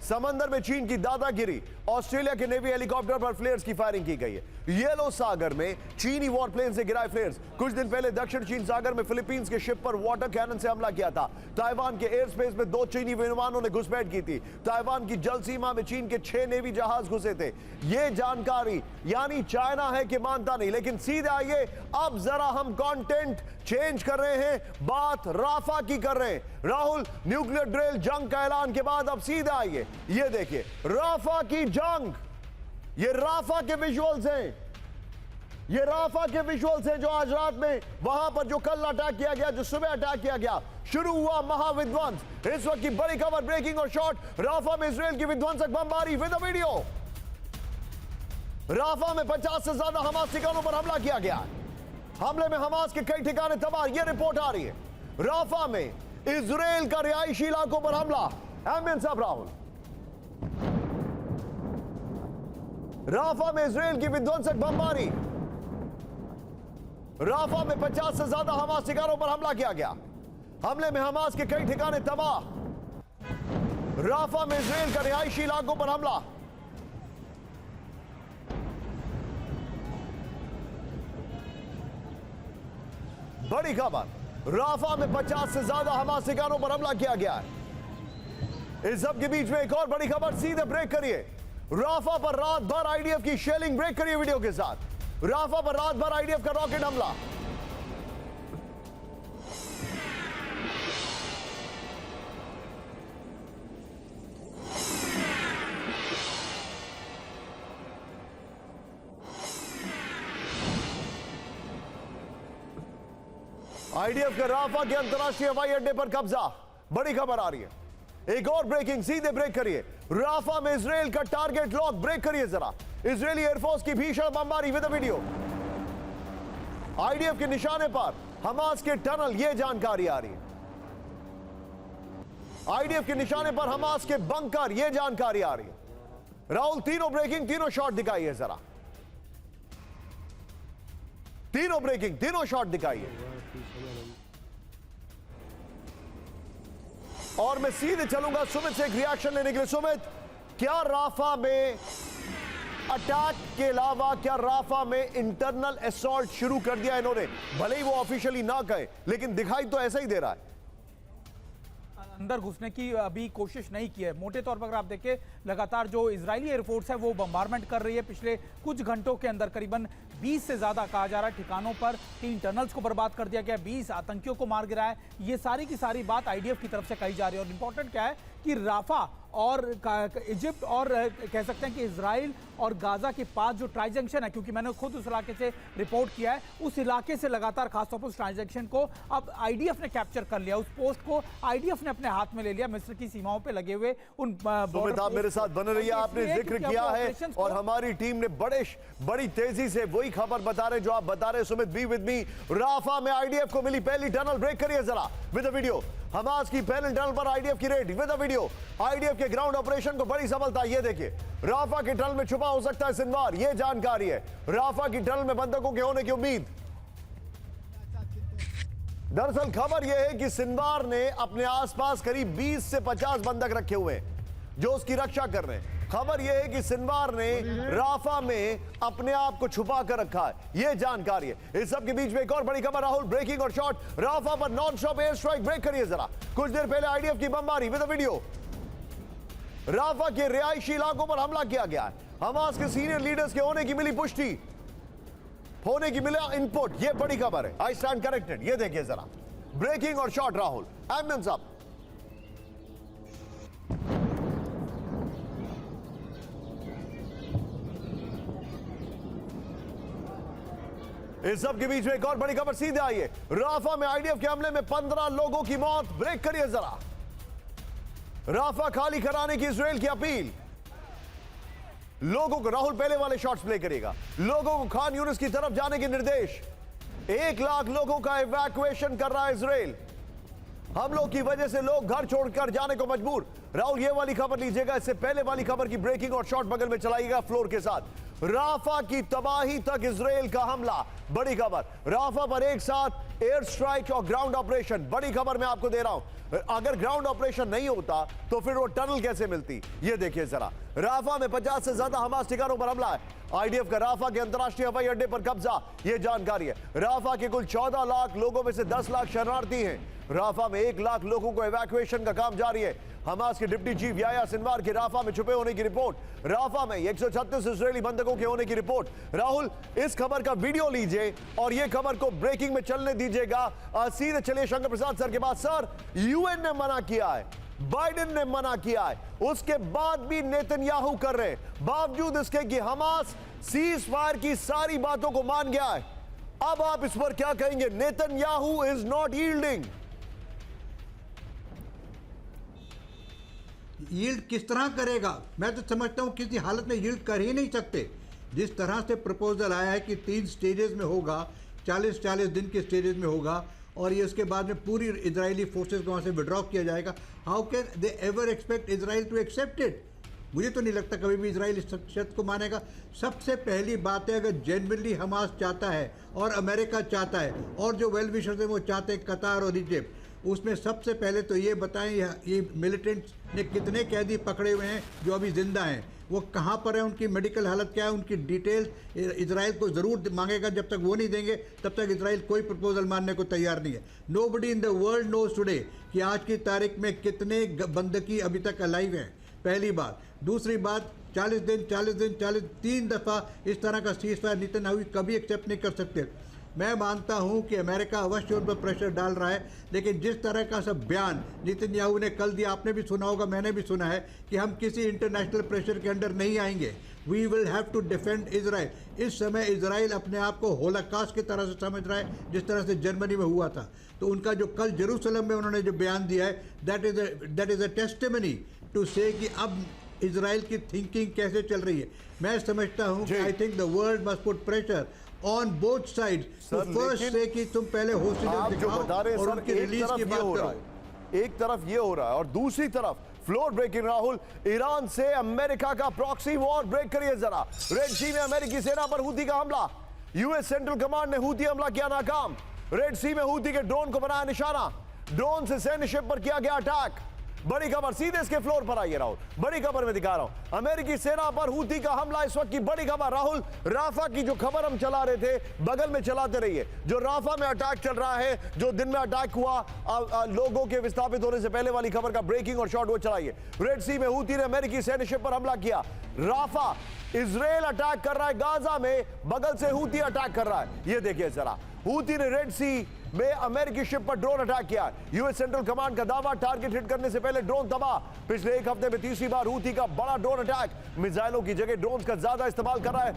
समंदर में चीन की दादागिरी, ऑस्ट्रेलिया के नेवी हेलीकॉप्टर पर फ्लेयर्स की फायरिंग की गई है। येलो सागर में चीनी वॉरप्लेन से गिराए फ्लेयर्स। कुछ दिन पहले दक्षिण चीन सागर में फिलीपींस के शिप पर वाटर कैनन से हमला किया था। ताइवान के एयर स्पेस में 2 चीनी विमानों ने घुसपैठ की थी। ताइवान की जल सीमा में चीन के 6 नेवी जहाज घुसे थे। ये जानकारी यानी चाइना है कि मानता नहीं। लेकिन सीधे आइए, अब जरा हम कंटेंट चेंज कर रहे हैं, बात राफा की कर रहे हैं। राहुल, न्यूक्लियर ड्रिल जंग का ऐलान के बाद अब सीधे आइए, ये देखिए राफा की जंग। ये राफा के विजुअल्स हैं, ये राफा के विजुअल्स हैं जो आज रात में वहां पर जो कल अटैक किया गया, जो सुबह अटैक किया गया, शुरू हुआ महाविध्वंस। इस वक्त की बड़ी खबर, ब्रेकिंग और शॉर्ट, राफा में इजराइल की विध्वंसक बमबारी विद अ वीडियो। राफा में 50 से ज्यादा हमास ठिकानों पर हमला किया गया है। हमले में हमास के कई ठिकाने तबाह, यह रिपोर्ट आ रही है। राफा में इजराइल का रिहायशी इलाकों पर हमला। एम्बियंस साहब राहुल, राफा में इजराइल की विध्वंसक बमबारी। राफा में 50 से ज्यादा हमास ठिकानों पर हमला किया गया। हमले में हमास के कई ठिकाने तबाह। राफा में इजराइल का रिहायशी इलाकों पर हमला। बड़ी खबर, राफा में 50 से ज्यादा हमास ठिकानों पर हमला किया गया है। इस सब के बीच में एक और बड़ी खबर, सीधे ब्रेक करिए। राफा पर रात भर आईडीएफ की शेलिंग, ब्रेक करिए वीडियो के साथ। राफा पर रात भर आईडीएफ का रॉकेट हमला। आईडीएफ के राफा के अंतरराष्ट्रीय हवाई अड्डे पर कब्जा। बड़ी खबर आ रही है। एक और ब्रेकिंग, सीधे ब्रेक करिए। राफा में इजराइल का टारगेट लॉक, ब्रेक करिए जरा। इजरायली एयरफोर्स की भीषण बमबारी विद वीडियो। आईडीएफ के निशाने पर हमास के टनल, यह जानकारी आ रही है। आईडीएफ के निशाने पर हमास के बंकर, यह जानकारी आ रही है। राहुल, तीनों ब्रेकिंग, तीनों शॉट दिखाइए जरा। तीनों ब्रेकिंग, तीनों शॉट दिखाइए। और मैं सीधे चलूंगा सुमित से एक रिएक्शन लेने के लिए। सुमित, क्या राफा में अटैक के अलावा क्या राफा में इंटरनल असॉल्ट शुरू कर दिया इन्होंने? भले ही वो ऑफिशियली ना कहे, लेकिन दिखाई तो ऐसा ही दे रहा है। अंदर घुसने की अभी कोशिश नहीं की है। मोटे तौर पर अगर आप देखें, लगातार जो इजरायली एयरफोर्स है वो बम्बारमेंट कर रही है। पिछले कुछ घंटों के अंदर करीबन 20 से ज्यादा, कहा जा रहा है, ठिकानों पर 3 टनल्स को बर्बाद कर दिया गया, 20 आतंकियों को मार गिराया है। ये सारी की सारी बात आईडीएफ की तरफ से कही जा रही है। और इंपॉर्टेंट क्या है कि राफा और इजिप्ट और कह सकते हैं कि इजराइल और गाजा के पास जो ट्राई जंक्शन है, क्योंकि मैंने खुद उस इलाके से रिपोर्ट किया है, उस इलाके से लगातार खासतौर पर उस ट्राई जंक्शन को अब आईडीएफ ने कैप्चर कर लिया। उस पोस्ट को आईडीएफ ने अपने हाथ में ले लिया। मिस्र की सीमाओं पे लगे हुए उन आप मेरे साथ बने रहिए, आपने जिक्र किया है और हमारी टीम ने बड़ी तेजी से वही खबर बता रहे जो आप बता रहे। Sumit, be with me. Rafah में आईडीएफ को मिली पहली टनल, ब्रेक करिए जरा विद द वीडियो। हमास की पहले टनल पर आईडीएफ की read with the video. IDF के ग्राउंड ऑपरेशन को बड़ी सफलता, ये देखिए। राफा की टनल में छुपा हो सकता है सिनवार, ये जानकारी है। राफा की टनल में बंधकों के होने की उम्मीद। दरअसल खबर यह है कि सिनवार ने अपने आसपास करीब 20 से 50 बंधक रखे हुए हैं जो उसकी रक्षा कर रहे हैं। खबर यह है कि सिनवार ने राफा में अपने आप को छुपा कर रखा है, यह जानकारी है। इस सब के बीच में एक और बड़ी खबर, राहुल, ब्रेकिंग और शॉर्ट। राफा पर non stop air strike, break करिए जरा। कुछ देर पहले आईडीएफ की बमबारी विद वीडियो। राफा के रिहायशी इलाकों पर हमला किया गया है। हमास के सीनियर लीडर्स के होने की मिली पुष्टि, होने की मिला इनपुट, यह बड़ी खबर है। आई स्टैंड करेक्टेड, यह देखिए जरा। ब्रेकिंग और शॉर्ट राहुल। Ambience up. इस सब के बीच में एक और बड़ी खबर, सीधे आइए। राफा में आईडीएफ के हमले में 15 लोगों की मौत, ब्रेक करिए जरा। राफा खाली कराने की इजराइल की अपील। लोगों को, राहुल पहले वाले शॉट्स प्ले करिएगा। लोगों को खान यूनिस की तरफ जाने के निर्देश। 1 लाख लोगों का इवैक्यूएशन कर रहा है इजराइल। हमलों की वजह से लोग घर छोड़कर जाने को मजबूर। राहुल, ये वाली खबर लीजिएगा, इससे पहले वाली खबर की ब्रेकिंग और शॉर्ट बगल में चलाइएगा फ्लोर के साथ। राफा की तबाही तक इजराइल का हमला, बड़ी खबर। राफा पर एक साथ एयर स्ट्राइक और ग्राउंड ऑपरेशन, बड़ी खबर मैं आपको दे रहा हूं। अगर ग्राउंड ऑपरेशन नहीं होता तो फिर वो टनल कैसे मिलती? ये देखिए जरा, राफा में 50 से ज्यादा हमास ठिकानों पर हमला है। आईडीएफ का राफा के अंतर्राष्ट्रीय हवाई अड्डे पर कब्जा, ये जानकारी है। राफा के कुल 14 लाख लोगों में से 10 लाख शरणार्थी हैं। राफा में 1 लाख लोगों को इवैक्यूएशन का काम जारी है। हमास के डिप्टी चीफ याया सिनवार के राफा में छुपे होने की रिपोर्ट। राफा में 136 इजरायली बंधकों के होने की रिपोर्ट। राहुल, इस खबर का वीडियो लीजिए और ये खबर को ब्रेकिंग में चलने दीजिएगा। सीधे चलिए शंकर प्रसाद सर के पास। सर, यूएन ने मना किया है, बाइडेन ने मना किया है, उसके बाद भी नेतन्याहू कर रहे हैं, बावजूद इसके कि हमास सीज फायर की सारी बातों को मान गया है। अब आप इस पर क्या कहेंगे? Netanyahu is not yielding. Yield किस तरह करेगा? मैं तो समझता हूं किसी हालत में यील्ड कर ही नहीं सकते। जिस तरह से प्रपोजल आया है कि 3 स्टेजेस में होगा, 40-40 दिन के स्टेजेस में होगा, और ये उसके बाद में पूरी इजरायली फोर्सेस को वहाँ से विड्रॉ किया जाएगा। How can they ever expect Israel to accept it? मुझे तो नहीं लगता कभी भी इजराइल इस शर्त को मानेगा। सबसे पहली बात है, अगर जेन्युइनली हमास चाहता है और अमेरिका चाहता है और जो वेल विशर्स हैं वो चाहते हैं कतार और इजिप्ट, उसमें सबसे पहले तो ये बताएं ये मिलिटेंट्स ने कितने कैदी पकड़े हुए हैं जो अभी जिंदा हैं, वो कहाँ पर है, उनकी मेडिकल हालत क्या है, उनकी डिटेल्स इजराइल को ज़रूर मांगेगा। जब तक वो नहीं देंगे तब तक इजराइल कोई प्रपोजल मानने को तैयार नहीं है। Nobody in the world knows today कि आज की तारीख में कितने बंदकी अभी तक अलाइव हैं, पहली बात। दूसरी बात, 40 दिन 3 दफ़ा इस तरह का सीज फायर नेतन्याहू कभी एक्सेप्ट नहीं कर सकते। मैं मानता हूं कि अमेरिका अवश्य उन पर प्रेशर डाल रहा है, लेकिन जिस तरह का सब बयान नेतन्याहू ने कल दिया, आपने भी सुना होगा, मैंने भी सुना है कि हम किसी इंटरनेशनल प्रेशर के अंडर नहीं आएंगे। We will have to defend Israel. इस समय इजराइल अपने आप को होलोकॉस्ट की तरह से समझ रहा है, जिस तरह से जर्मनी में हुआ था। तो उनका जो कल जेरूसलम में उन्होंने जो बयान दिया है, that is a testimony to say कि अब इजराइल की थिंकिंग कैसे चल रही है। मैं समझता हूँ कि I think the world must put pressure on both side to first say कि तुम पहले होस्टेज दिखाओ और उनकी रिलीज की बात करो। एक तरफ ये हो रहा है और दूसरी तरफ फ्लोर ब्रेकिंग। राहुल, ईरान से अमेरिका का प्रॉक्सी वॉर ब्रेक करिए जरा। रेड सी में अमेरिकी सेना पर हूती का हमला, यूएस सेंट्रल कमांड ने हूती हमला किया नाकाम। रेड सी में हूती के ड्रोन को बनाया निशाना, ड्रोन से सैन्य शिप पर किया गया अटैक। बड़ी खबर, सीधे इसके फ्लोर पर आइए राहुल, बड़ी खबर में दिखा रहा हूं, अमेरिकी सेना पर हूती का हमला। इस वक्त की बड़ी खबर राहुल, राफा की जो खबर हम चला रहे थे, बगल में चलाते रहिए। जो राफा में अटैक चल रहा है, जो दिन में अटैक हुआ लोगों के विस्थापित होने से पहले वाली खबर का ब्रेकिंग और शॉर्ट वो चलाइए। रेड सी में हूती ने अमेरिकी सैन्य शिप पर हमला किया। राफा, इजराइल अटैक कर रहा है गाजा में, बगल से हूती अटैक कर रहा है। ये देखिए जरा, हूती ने रेड सी में अमेरिकी शिप पर ड्रोन अटैक किया। यूएस सेंट्रल कमांड का दावा, टारगेट हिट करने से पहले ड्रोन तबाह। पिछले एक हफ्ते में तीसरी बार हूती का बड़ा ड्रोन अटैक, मिसाइलों की जगह ड्रोन का ज्यादा इस्तेमाल कर रहा है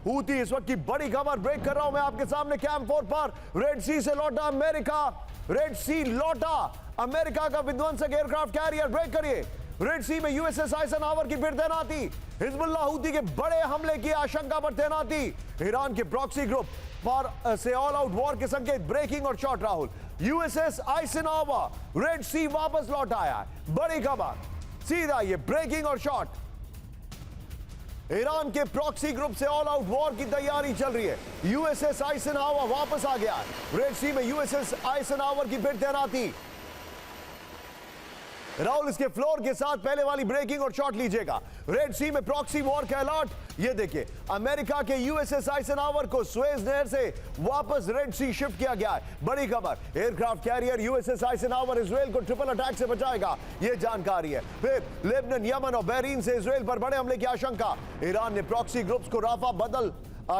हूती। इस वक्त की बड़ी खबर ब्रेक कर रहा हूं मैं आपके सामने कैंप 4 पर। रेड सी से लौटा अमेरिका, रेड सी लौटा अमेरिका का विध्वंसक एयरक्राफ्ट कैरियर। ब्रेक करिए। रेड सी में यूएसएस आइजनहावर की फिर तैनाती, हिजबुल्लाह हूती के बड़े हमले की आशंका पर तैनाती, ईरान के प्रॉक्सी ग्रुप पर से ऑल आउट वॉर के संकेत। ब्रेकिंग और short Rahul, USS Eisenhower Red Sea वापस लौट आया है। बड़ी खबर, सीधा ये ब्रेकिंग और शॉर्ट। ईरान के प्रॉक्सी ग्रुप से ऑल आउट वॉर की तैयारी चल रही है। यूएसएस आइजनहावर वापस आ गया है। रेड सी में यूएसएस आइजनहावर की फिर तैनाती। राहुल, इसके फ्लोर के साथ पहले वाली ब्रेकिंग और शॉट लीजिएगा। रेड सी में प्रॉक्सी वॉर का अलर्ट। ये देखिए, अमेरिका के यूएसएस आइजनहावर को सुएज नहर से वापस रेड सी शिफ्ट किया गया है। बड़ी खबर, aircraft carrier USS Eisenhower Israel को ट्रिपल अटैक से बचाएगा, ये जानकारी है। फिर लेबनान, यमन और बहरीन से इजराइल पर बड़े हमले की आशंका। ईरान ने प्रॉक्सी ग्रुप्स को राफा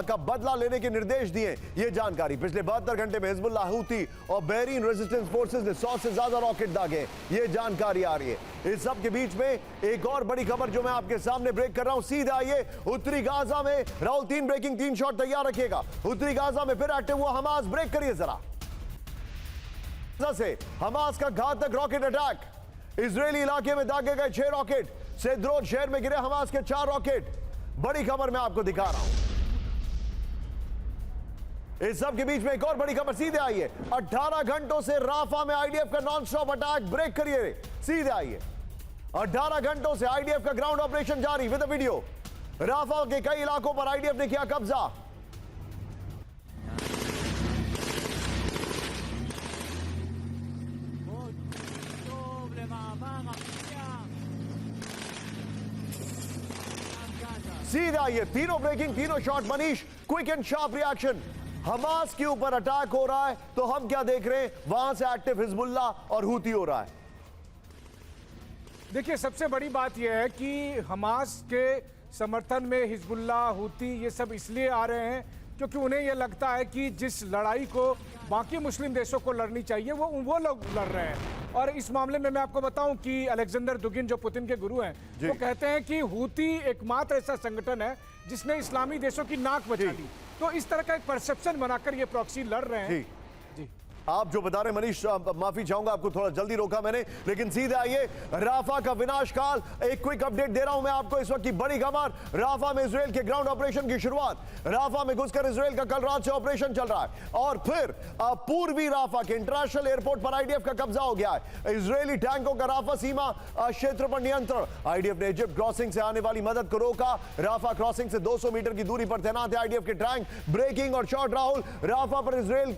का बदला लेने के निर्देश दिए, ये जानकारी। पिछले 72 घंटे में हिजबुल्लाह हूती और बहरीन रेजिस्टेंस फोर्सेस ने 100 से ज्यादा रॉकेट दागे, ये जानकारी आ रही है। इस सब के बीच में एक और बड़ी खबर जो मैं आपके सामने ब्रेक कर रहा हूं, सीधा आइए उत्तरी गाजा में। राहुल, 3 ब्रेकिंग 3 शॉट तैयार रखिएगा। उत्तरी गाजा में फिर एक्टिव हुआ हमास। ब्रेक करिए जरा। से हमास का घातक रॉकेट अटैक, इजरायली इलाके में दागे गए 6 रॉकेट, सेद्रोत शहर में गिरे हमास के 4 रॉकेट। बड़ी खबर मैं आपको दिखा रहा हूं। इस सब के बीच में एक और बड़ी खबर, सीधे आइए। 18 घंटों से राफा में आईडीएफ का नॉन स्टॉप अटैक। ब्रेक करिए, सीधे आइए। 18 घंटों से आईडीएफ का ग्राउंड ऑपरेशन जारी विद वीडियो। राफा के कई इलाकों पर आईडीएफ ने किया कब्जा। सीधा ये तीनों ब्रेकिंग, तीनों shot. Manish, quick and sharp reaction. Hamas के ऊपर अटैक हो रहा है तो हम क्या देख रहे हैं? वहां से एक्टिव हिजबुल्ला और हूती हो रहा है। देखिए, सबसे बड़ी बात यह है कि हमास के समर्थन में हिजबुल्लाह, हूती ये सब इसलिए आ रहे हैं क्योंकि उन्हें यह लगता है कि जिस लड़ाई को बाकी मुस्लिम देशों को लड़नी चाहिए वो लोग लड़ रहे हैं। और इस मामले में मैं आपको बताऊं कि अलेक्जेंडर दुगिन जो पुतिन के गुरु हैं, वो कहते हैं कि हूती एकमात्र ऐसा संगठन है जिसने इस्लामी देशों की नाक बचा दी। तो इस तरह का एक परसेप्शन बनाकर ये प्रॉक्सी लड़ रहे हैं। जी, आप जो बता रहे मनीष, माफी चाहूंगा, आपको थोड़ा जल्दी रोका मैंने, लेकिन सीधे आइए राफा का विनाशकाल। एक क्विक अपडेट दे रहा हूं मैं आपको, इस वक्त की बड़ी खबर। राफा में इजराइल के ग्राउंड ऑपरेशन की शुरुआत। राफा में घुसकर इजराइल का कल रात से ऑपरेशन चल रहा है और फिर पूर्वी राफा के इंटरनेशनल एयरपोर्ट पर आईडीएफ का कब्जा हो गया है। इजरायली टैंकों का राफा सीमा क्षेत्र पर नियंत्रण। आईडीएफ ने इजिप्ट क्रॉसिंग से आने वाली मदद को रोका। राफा क्रॉसिंग से 200 मीटर की दूरी पर तैनात है आईडीएफ के टैंक। ब्रेकिंग और शॉट। राहुल, राफा पर इजराइल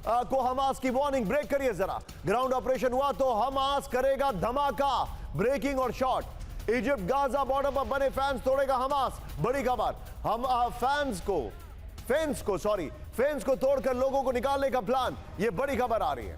को हमास की वार्निंग। ब्रेक करिए जरा। ग्राउंड ऑपरेशन हुआ तो हमास करेगा धमाका। ब्रेकिंग और शॉट। इजिप्ट गाजा बॉर्डर पर बने फैंस तोड़ेगा हमास। बड़ी खबर। हम फेंस को तोड़कर लोगों को निकालने का प्लान। यह बड़ी खबर आ रही है।